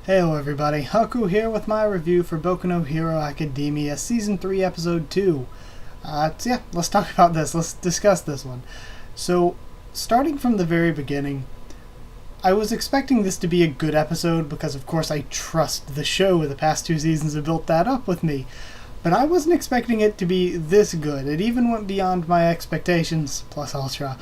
Hello everybody, Haku here with my review for Boku no Hero Academia Season 3 Episode 2. Let's talk about this, let's discuss this one. So, starting from the very beginning, I was expecting this to be a good episode because of course I trust the show. The past two seasons have built that up with me. But I wasn't expecting it to be this good. It even went beyond my expectations, plus ultra.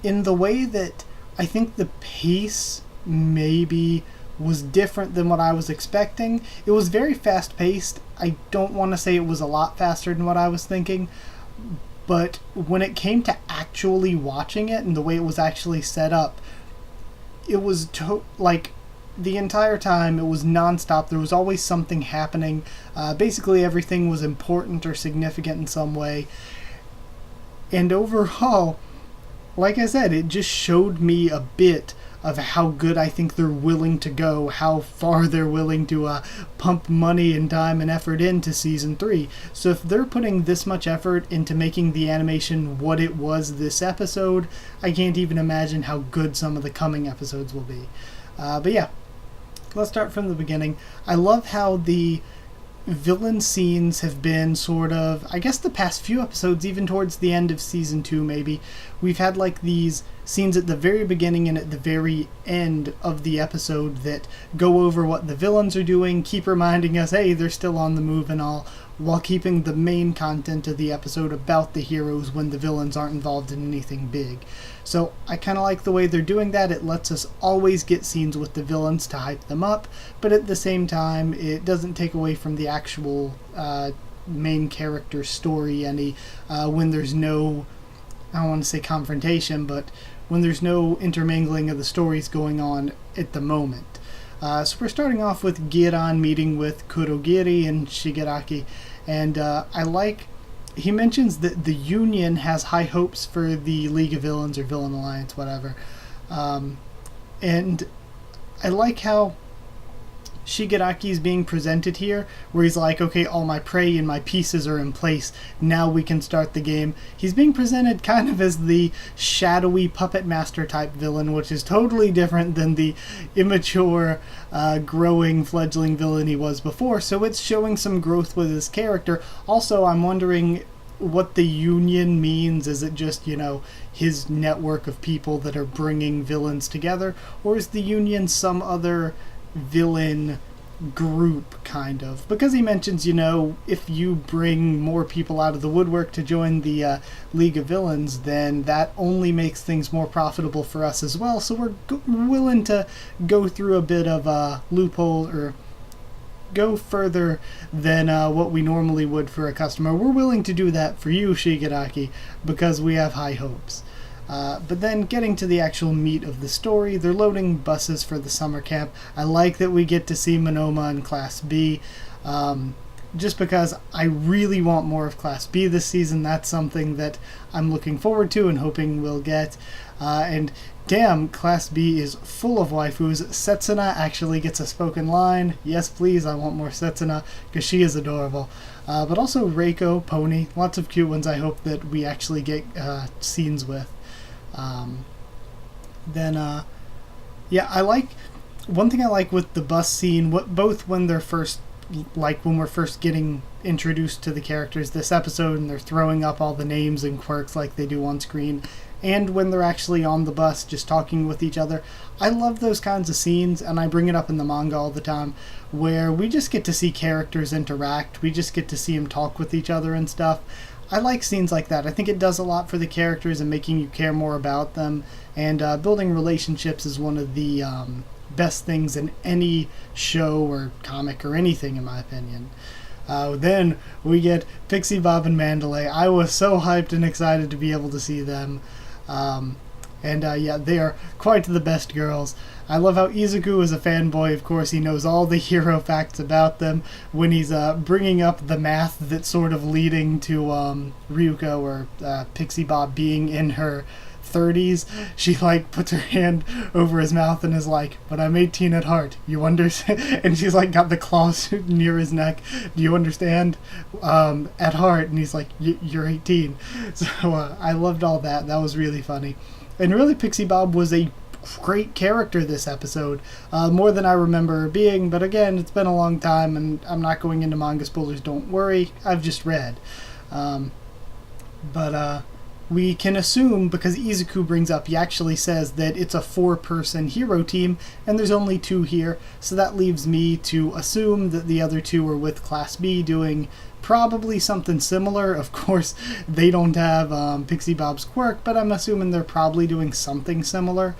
In the way that I think the pace maybe was different than what I was expecting. It was very fast paced. I don't want to say it was a lot faster than what I was thinking, but when it came to actually watching it and the way it was actually set up, it was the entire time it was nonstop. There was always something happening. Basically everything was important or significant in some way. And overall, like I said, it just showed me a bit of how good I think they're willing to go, how far they're willing to pump money and time and effort into Season 3. So if they're putting this much effort into making the animation what it was this episode, I can't even imagine how good some of the coming episodes will be. But yeah, let's start from the beginning. I love how the villain scenes have been sort of, I guess the past few episodes, even towards the end of Season 2 maybe, we've had like these scenes at the very beginning and at the very end of the episode that go over what the villains are doing, keep reminding us, hey, they're still on the move and all, while keeping the main content of the episode about the heroes when the villains aren't involved in anything big. So I kind of like the way they're doing that. It lets us always get scenes with the villains to hype them up, but at the same time it doesn't take away from the actual main character story any when there's no, I don't want to say confrontation, but when there's no intermingling of the stories going on at the moment. So we're starting off with Giran meeting with Kurogiri and Shigaraki, and he mentions that the Union has high hopes for the League of Villains or Villain Alliance, whatever. And I like how Shigaraki is being presented here, where he's like, okay, all my prey and my pieces are in place, now we can start the game. He's being presented kind of as the shadowy puppet master type villain, which is totally different than the immature, growing fledgling villain he was before, so it's showing some growth with his character. Also, I'm wondering what the Union means. Is it just, his network of people that are bringing villains together, or is the Union some other villain group, kind of? Because he mentions, if you bring more people out of the woodwork to join the League of Villains, then that only makes things more profitable for us as well, so we're willing to go through a bit of a loophole, or go further than what we normally would for a customer. We're willing to do that for you, Shigaraki, because we have high hopes. But then getting to the actual meat of the story, they're loading buses for the summer camp. I like that we get to see Monoma in Class B, just because I really want more of Class B this season. That's something that I'm looking forward to and hoping we'll get. And damn, Class B is full of waifus. Setsuna actually gets a spoken line. Yes, please, I want more Setsuna, because she is adorable. But also Reiko, Pony, lots of cute ones I hope that we actually get scenes with. I like, one thing I like with the bus scene, both when they're first, when we're first getting introduced to the characters this episode and they're throwing up all the names and quirks like they do on screen, and when they're actually on the bus just talking with each other. I love those kinds of scenes, and I bring it up in the manga all the time, where we just get to see characters interact, we just get to see them talk with each other and stuff. I like scenes like that. I think it does a lot for the characters and making you care more about them, and building relationships is one of the best things in any show or comic or anything, in my opinion. Then we get Pixie Bob and Mandalay. I was so hyped and excited to be able to see them. They are quite the best girls. I love how Izuku is a fanboy. Of course, he knows all the hero facts about them. When he's bringing up the math that's sort of leading to Ryuko or Pixie Bob being in her 30s, she puts her hand over his mouth and is like, but I'm 18 at heart, you understand? And she's got the claws near his neck. Do you understand? At heart. And he's like, you're 18. So I loved all that. That was really funny. And really, Pixie Bob was a great character this episode, more than I remember her being, but again, it's been a long time, and I'm not going into manga spoilers, don't worry, I've just read. But we can assume, because Izuku brings up, he actually says that it's a 4-person hero team, and there's only 2 here, so that leaves me to assume that the other 2 are with Class B doing probably something similar. Of course, they don't have Pixie Bob's quirk, but I'm assuming they're probably doing something similar.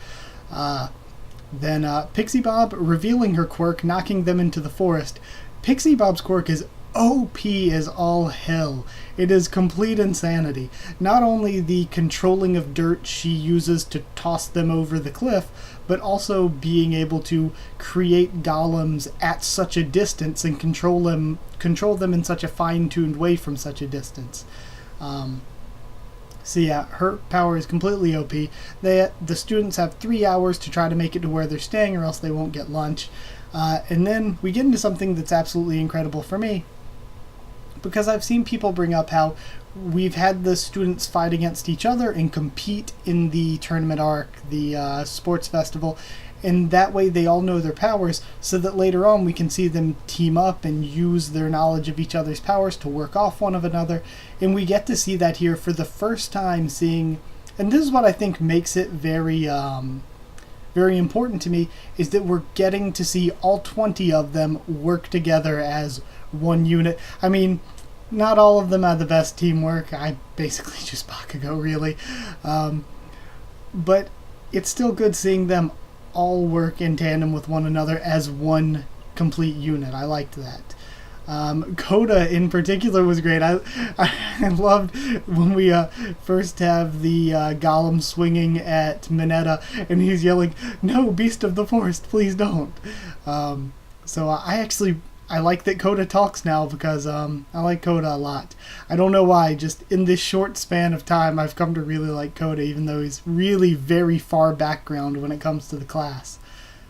Then Pixie Bob revealing her quirk, knocking them into the forest. Pixie Bob's quirk is OP as all hell. It is complete insanity. Not only the controlling of dirt she uses to toss them over the cliff, but also being able to create golems at such a distance and control them in such a fine-tuned way from such a distance. So yeah, her power is completely OP. The students have 3 hours to try to make it to where they're staying, or else they won't get lunch. And then we get into something that's absolutely incredible for me, because I've seen people bring up how we've had the students fight against each other and compete in the tournament arc, the sports festival, and that way they all know their powers, so that later on we can see them team up and use their knowledge of each other's powers to work off one of another. And we get to see that here for the first time, seeing, and this is what I think makes it very important to me, is that we're getting to see all 20 of them work together as one unit. I mean, not all of them have the best teamwork. I basically just Bakugo, really. But it's still good seeing them all work in tandem with one another as one complete unit. I liked that. Koda in particular was great. I loved when we first have the golem swinging at Mineta, and he's yelling, "No, beast of the forest, please don't." So I like that Koda talks now, because I like Koda a lot. I don't know why, just in this short span of time I've come to really like Koda, even though he's really very far background when it comes to the class.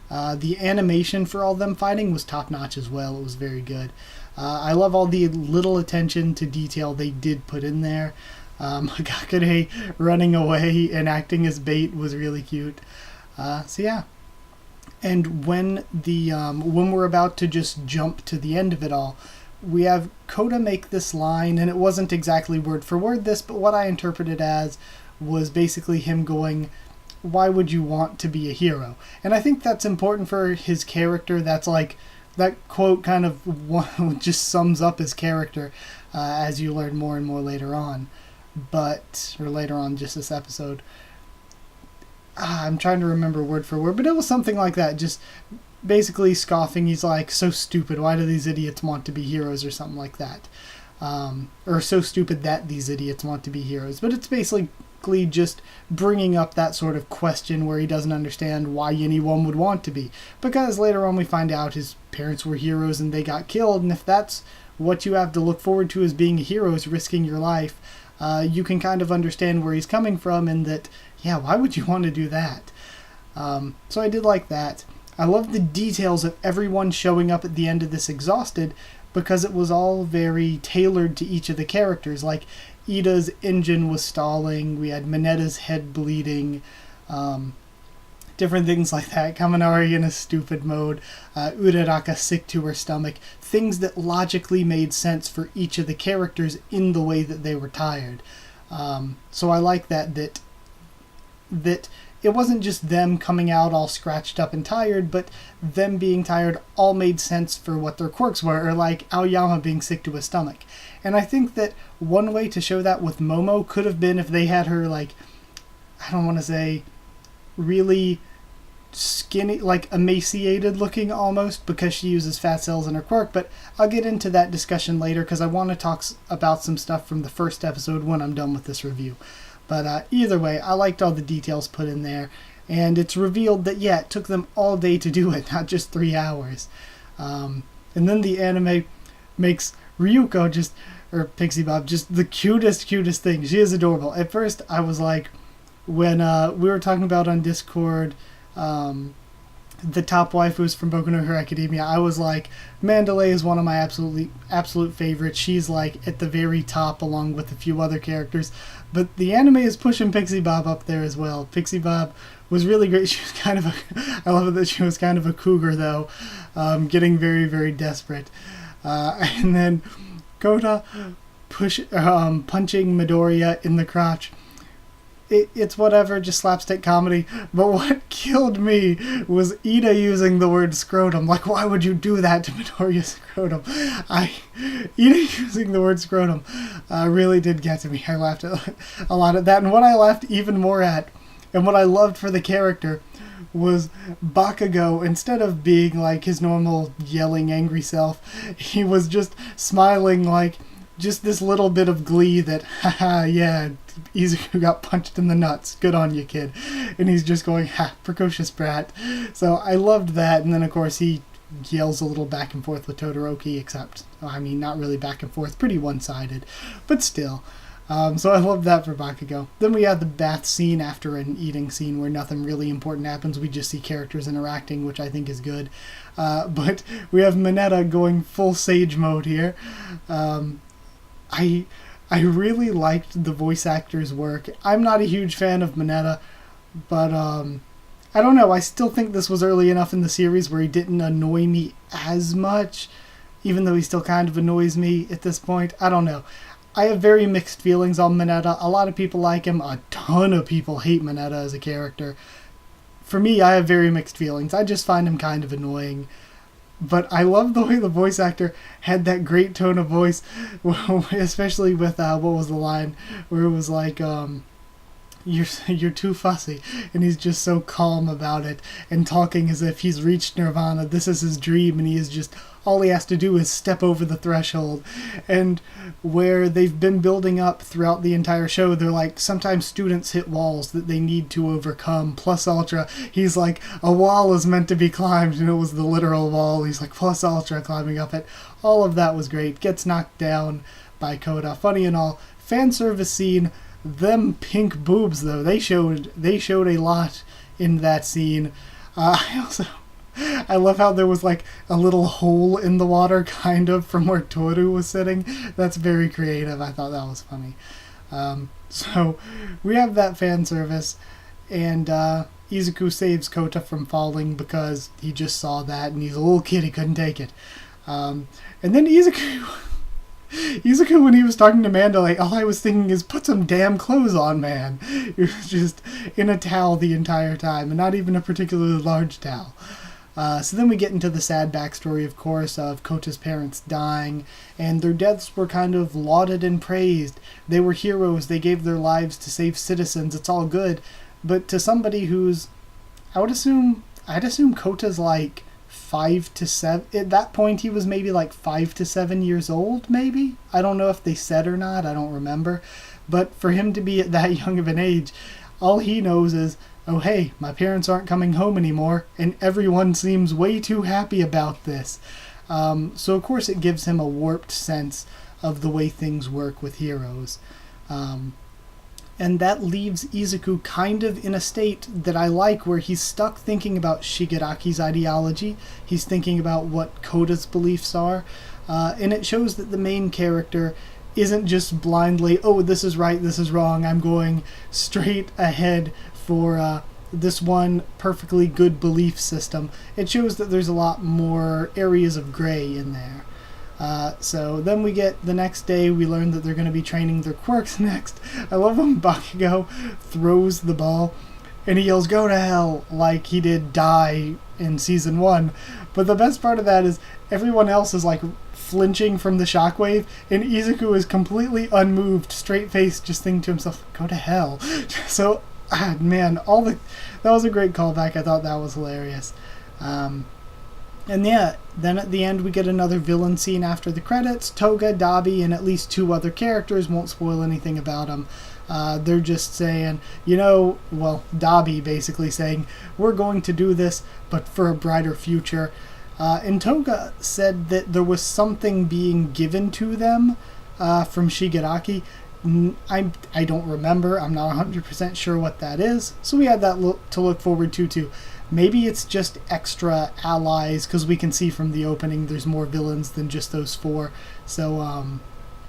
The animation for all them fighting was top-notch as well. It was very good. I love all the little attention to detail they did put in there. Hagakure running away and acting as bait was really cute. So yeah. And when we're about to just jump to the end of it all, we have Koda make this line, and it wasn't exactly word for word this, but what I interpreted as was basically him going, "Why would you want to be a hero?" And I think that's important for his character. That's like, that quote kind of just sums up his character as you learn more and more later on. Or later on just this episode. I'm trying to remember word for word, but it was something like that. Just basically scoffing. He's like, "So stupid. Why do these idiots want to be heroes?" or something like that. Or "So stupid that these idiots want to be heroes." But it's basically just bringing up that sort of question where he doesn't understand why anyone would want to be. Because later on we find out his parents were heroes and they got killed, and if that's what you have to look forward to as being a hero, is risking your life, you can kind of understand where he's coming from, and that, yeah, why would you want to do that? So I did like that. I love the details of everyone showing up at the end of this exhausted, because it was all very tailored to each of the characters. Like, Ida's engine was stalling, we had Mineta's head bleeding, different things like that. Kaminari in a stupid mode, Uraraka sick to her stomach. Things that logically made sense for each of the characters in the way that they were tired. So I like that it wasn't just them coming out all scratched up and tired, but them being tired all made sense for what their quirks were, or like Aoyama being sick to his stomach. And I think that one way to show that with Momo could have been if they had her, like, I don't want to say really skinny, like emaciated looking almost, because she uses fat cells in her quirk, but I'll get into that discussion later, because I want to talk about some stuff from the first episode when I'm done with this review. But either way, I liked all the details put in there, and it's revealed that, yeah, it took them all day to do it, not just 3 hours. And then the anime makes Ryuko or Pixie Bob, just the cutest thing. She is adorable. At first, I was like, when we were talking about on Discord, the top waifus from Boku no Hero Academia, I was like, Mandalay is one of my absolute favorites. She's like at the very top along with a few other characters. But the anime is pushing Pixie Bob up there as well. Pixie Bob was really great. She was kind of I love it that she was kind of a cougar though, getting very, very desperate. And then Kota punching Midoriya in the crotch. It's whatever, just slapstick comedy. But what killed me was Ida using the word scrotum. Like, why would you do that to Midoriya's scrotum? Ida using the word scrotum really did get to me. I laughed a lot at that. And what I laughed even more at, and what I loved for the character, was Bakugo, instead of being like his normal yelling angry self, he was just smiling like just this little bit of glee that, haha, yeah, Izuku got punched in the nuts. Good on you, kid. And he's just going, ha, precocious brat. So I loved that. And then, of course, he yells a little back and forth with Todoroki, except, I mean, not really back and forth, pretty one-sided, but still. So I loved that for Bakugo. Then we had the bath scene after an eating scene where nothing really important happens. We just see characters interacting, which I think is good. But we have Mineta going full Sage mode here. I really liked the voice actor's work. I'm not a huge fan of Mineta, but I don't know. I still think this was early enough in the series where he didn't annoy me as much, even though he still kind of annoys me at this point. I don't know. I have very mixed feelings on Mineta. A lot of people like him. A ton of people hate Mineta as a character. For me, I have very mixed feelings. I just find him kind of annoying. But I love the way the voice actor had that great tone of voice, especially with, what was the line, where it was like, you're too fussy, and he's just so calm about it, and talking as if he's reached nirvana, this is his dream, and he is just, all he has to do is step over the threshold. And where they've been building up throughout the entire show, they're like, sometimes students hit walls that they need to overcome, plus ultra. He's like, a wall is meant to be climbed, and it was the literal wall. He's like, plus ultra, climbing up it. All of that was great. Gets knocked down by Kota. Funny and all. Fan service scene. Them pink boobs, though, they showed a lot in that scene. I love how there was like a little hole in the water, kind of, from where Toru was sitting. That's very creative. I thought that was funny. So we have that fan service, and Izuku saves Kota from falling because he just saw that, and he's a little kid, he couldn't take it. And then Izuku, when he was talking to Mandalay, all I was thinking is, put some damn clothes on, man. He was just in a towel the entire time, and not even a particularly large towel. So then we get into the sad backstory, of course, of Kota's parents dying, and their deaths were kind of lauded and praised. They were heroes, they gave their lives to save citizens, it's all good. But to somebody who's, I'd assume Kota's like 5 to 7, at that point he was maybe like 5 to 7 years old, maybe? I don't know if they said or not, I don't remember. But for him to be at that young of an age, all he knows is, oh hey, my parents aren't coming home anymore, and everyone seems way too happy about this. So of course it gives him a warped sense of the way things work with heroes. And that leaves Izuku kind of in a state that I like, where he's stuck thinking about Shigaraki's ideology. He's thinking about what Kota's beliefs are. And it shows that the main character isn't just blindly, oh, this is right, this is wrong, I'm going straight ahead for this one perfectly good belief system. It shows that there's a lot more areas of gray in there. So then we get the next day, we learn that they're going to be training their quirks next. I love when Bakugo throws the ball and he yells, go to hell, like he did Die in season 1. But the best part of that is everyone else is like flinching from the shockwave, and Izuku is completely unmoved, straight-faced, just thinking to himself, go to hell. So, man, that was a great callback. I thought that was hilarious. And yeah, then at the end we get another villain scene after the credits. Toga, Dabi, and at least 2 other characters, won't spoil anything about them. They're just saying, Dabi basically saying, we're going to do this, but for a brighter future. And Toga said that there was something being given to them from Shigaraki. I don't remember. I'm not 100% sure what that is. So we had that to look forward to too. Maybe it's just extra allies, because we can see from the opening there's more villains than just those 4. So,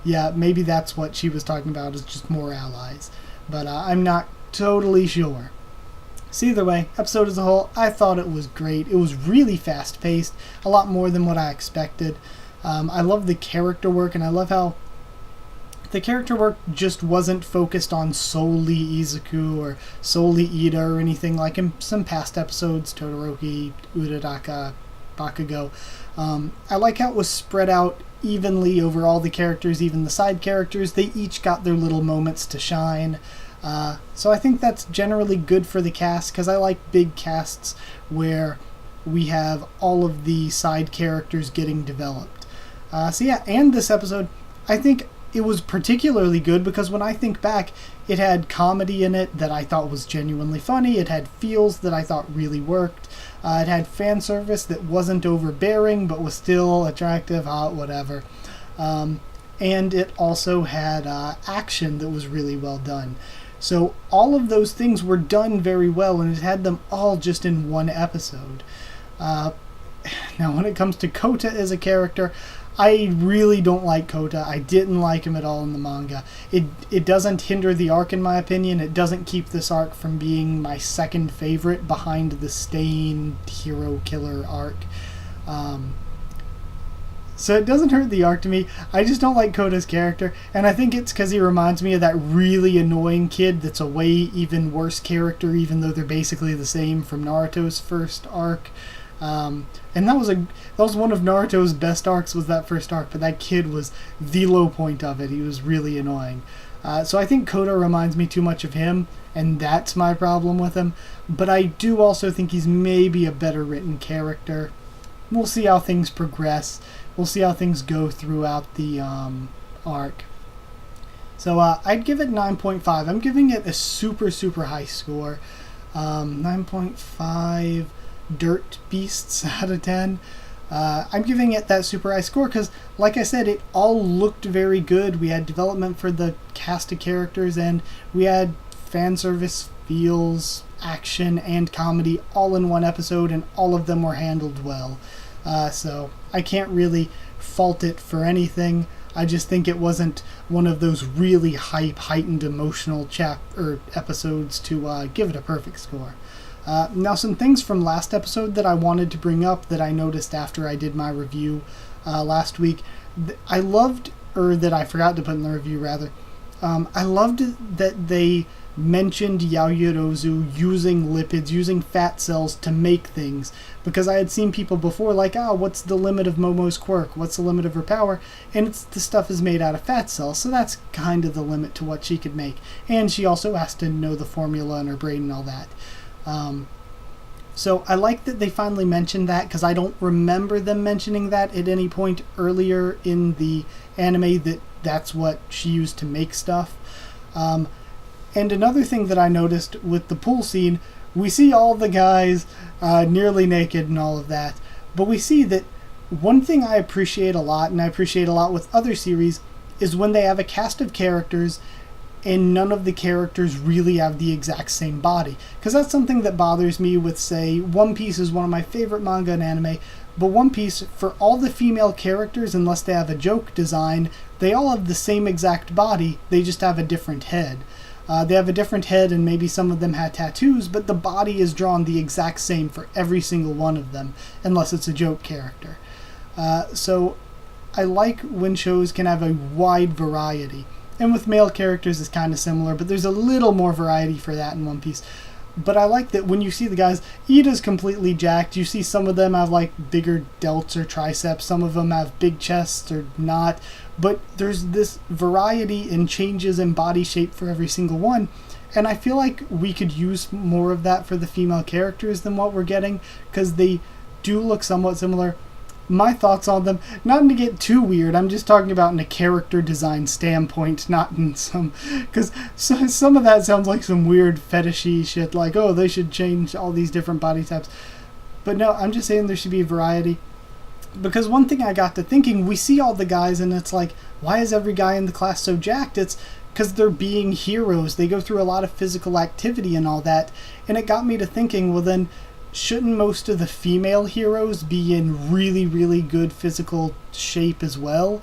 yeah, maybe that's what she was talking about, is just more allies. But I'm not totally sure. So either way, episode as a whole, I thought it was great. It was really fast-paced, a lot more than what I expected. I love the character work, and I love how the character work just wasn't focused on solely Izuku or solely Ida or anything like in some past episodes, Todoroki, Uraraka, Bakugo. I like how it was spread out evenly over all the characters, even the side characters. They each got their little moments to shine. So I think that's generally good for the cast, because I like big casts where we have all of the side characters getting developed. So yeah, and this episode, I think it was particularly good because when I think back, it had comedy in it that I thought was genuinely funny. It had feels that I thought really worked. It had fan service that wasn't overbearing but was still attractive, hot, whatever. And it also had action that was really well done. So all of those things were done very well, and it had them all just in one episode. Now, when it comes to Kota as a character, I really don't like Kota. I didn't like him at all in the manga. It doesn't hinder the arc, in my opinion. It doesn't keep this arc from being my second favorite behind the Stain hero killer arc. So it doesn't hurt the arc to me. I just don't like Kota's character, and I think it's because he reminds me of that really annoying kid that's a way even worse character, even though they're basically the same, from Naruto's first arc. And that was one of Naruto's best arcs, was that first arc, but that kid was the low point of it. He was really annoying. So I think Kota reminds me too much of him, and that's my problem with him. But I do also think he's maybe a better written character. We'll see how things progress. We'll see how things go throughout the arc. So I'd give it 9.5. I'm giving it a super, super high score. 9.5 dirt beasts out of 10. I'm giving it that super high score because, like I said, it all looked very good. We had development for the cast of characters, and we had fan service, feels, action, and comedy all in one episode, and all of them were handled well. So I can't really fault it for anything. I just think it wasn't one of those really heightened emotional episodes to give it a perfect score. Now, some things from last episode that I wanted to bring up that I noticed after I did my review last week. I loved, or that I forgot to put in the review rather, I loved that they mentioned Yaoyorozu using lipids, using fat cells to make things, because I had seen people before like, what's the limit of Momo's quirk? What's the limit of her power? And the stuff is made out of fat cells, so that's kind of the limit to what she could make. And she also has to know the formula in her brain and all that. So I like that they finally mentioned that, because I don't remember them mentioning that at any point earlier in the anime, that's what she used to make stuff. And another thing that I noticed with the pool scene, we see all the guys nearly naked and all of that, but we see that one thing I appreciate a lot, and I appreciate a lot with other series, is when they have a cast of characters and none of the characters really have the exact same body. Because that's something that bothers me with, say, One Piece is one of my favorite manga and anime, but One Piece, for all the female characters, unless they have a joke design, they all have the same exact body, they just have a different head. They have a different head, and maybe some of them had tattoos, but the body is drawn the exact same for every single one of them, unless it's a joke character. So I like when shows can have a wide variety. And with male characters it's kind of similar, but there's a little more variety for that in One Piece. But I like that when you see the guys, Ida's completely jacked. You see some of them have like bigger delts or triceps. Some of them have big chests or not. But there's this variety and changes in body shape for every single one. And I feel like we could use more of that for the female characters than what we're getting, because they do look somewhat similar. My thoughts on them, not to get too weird, I'm just talking about in a character design standpoint, not in some, because some of that sounds like some weird fetishy shit, like, they should change all these different body types. But no, I'm just saying there should be a variety. Because one thing I got to thinking, we see all the guys and it's like, why is every guy in the class so jacked? It's because they're being heroes. They go through a lot of physical activity and all that. And it got me to thinking, well then, shouldn't most of the female heroes be in really, really good physical shape as well?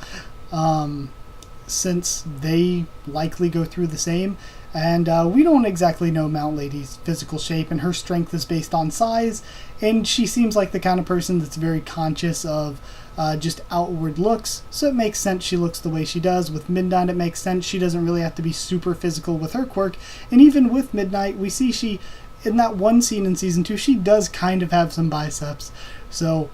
Since they likely go through the same. And we don't exactly know Mount Lady's physical shape, and her strength is based on size, and she seems like the kind of person that's very conscious of just outward looks, so it makes sense she looks the way she does. With Midnight, it makes sense she doesn't really have to be super physical with her quirk, and even with Midnight, we see she, in that one scene in Season 2, she does kind of have some biceps, so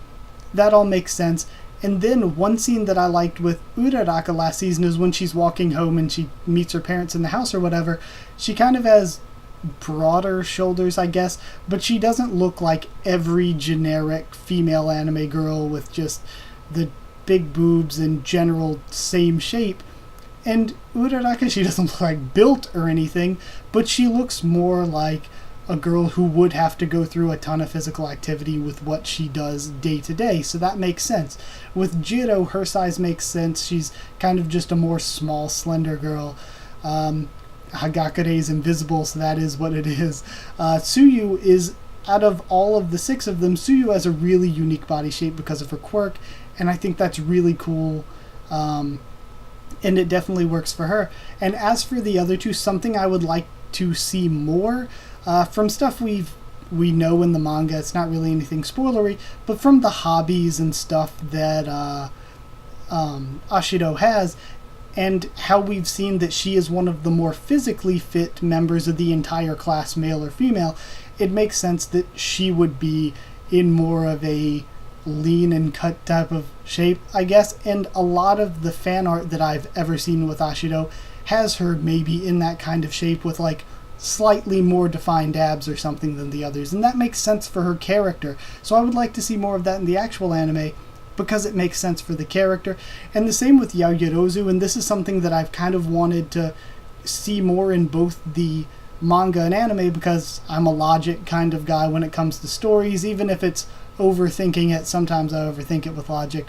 that all makes sense. And then one scene that I liked with Uraraka last season is when she's walking home and she meets her parents in the house or whatever. She kind of has broader shoulders, I guess, but she doesn't look like every generic female anime girl with just the big boobs and general same shape. And Uraraka, she doesn't look like built or anything, but she looks more like a girl who would have to go through a ton of physical activity with what she does day to day, so that makes sense. With Jiro, her size makes sense. She's kind of just a more small, slender girl. Hagakure's invisible, so that is what it is. Tsuyu is, out of all of the 6 of them, Tsuyu has a really unique body shape because of her quirk, and I think that's really cool. And it definitely works for her. And as for the other 2, something I would like to see more, from stuff we know in the manga, it's not really anything spoilery, but from the hobbies and stuff that Ashido has, and how we've seen that she is one of the more physically fit members of the entire class, male or female, it makes sense that she would be in more of a lean and cut type of shape, I guess. And a lot of the fan art that I've ever seen with Ashido has her maybe in that kind of shape with like slightly more defined abs or something than the others, and that makes sense for her character. So I would like to see more of that in the actual anime because it makes sense for the character. And the same with Yaoyorozu, and this is something that I've kind of wanted to see more in both the manga and anime because I'm a logic kind of guy when it comes to stories. Even if it's overthinking it, sometimes I overthink it with logic.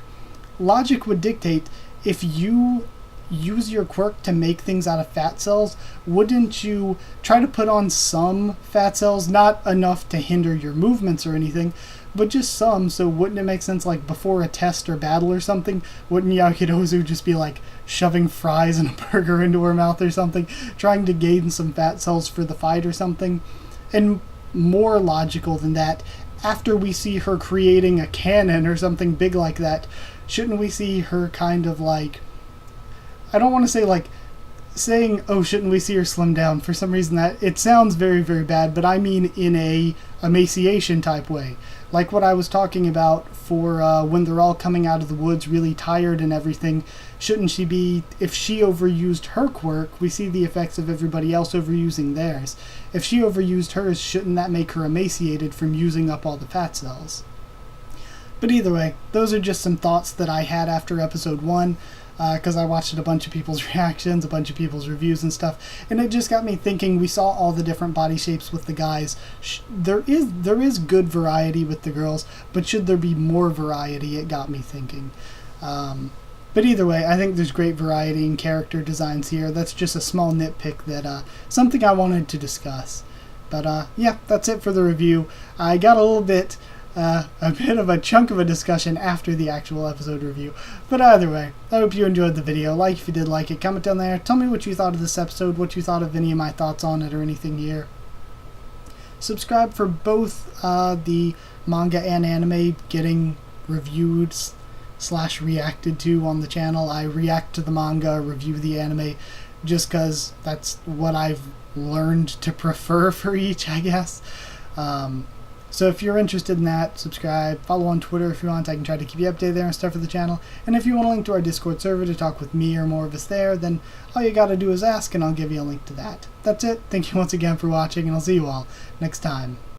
Logic would dictate, if you use your quirk to make things out of fat cells, wouldn't you try to put on some fat cells, not enough to hinder your movements or anything, but just some? So wouldn't it make sense, like before a test or battle or something, wouldn't Yakidozu just be like shoving fries and a burger into her mouth or something, trying to gain some fat cells for the fight or something? And more logical than that, after we see her creating a cannon or something big like that, shouldn't we see her kind of like, I don't want to say like saying, oh, shouldn't we see her slim down? For some reason that it sounds very, very bad, but I mean in a emaciation type way. Like what I was talking about for when they're all coming out of the woods really tired and everything. Shouldn't she be, if she overused her quirk, we see the effects of everybody else overusing theirs. If she overused hers, shouldn't that make her emaciated from using up all the fat cells? But either way, those are just some thoughts that I had after episode 1. Because I watched a bunch of people's reactions, a bunch of people's reviews and stuff, and it just got me thinking. We saw all the different body shapes with the guys. There is good variety with the girls, but should there be more variety? It got me thinking. But either way, I think there's great variety in character designs here. That's just a small nitpick that something I wanted to discuss. But yeah, that's it for the review. I got a bit of a chunk of a discussion after the actual episode review. But either way, I hope you enjoyed the video. Like if you did like it, comment down there. Tell me what you thought of this episode, what you thought of any of my thoughts on it or anything here. Subscribe for both the manga and anime getting reviewed / reacted to on the channel. I react to the manga, review the anime, just because that's what I've learned to prefer for each, I guess. So if you're interested in that, subscribe, follow on Twitter if you want. I can try to keep you updated there and stuff for the channel. And if you want a link to our Discord server to talk with me or more of us there, then all you gotta do is ask and I'll give you a link to that. That's it. Thank you once again for watching, and I'll see you all next time.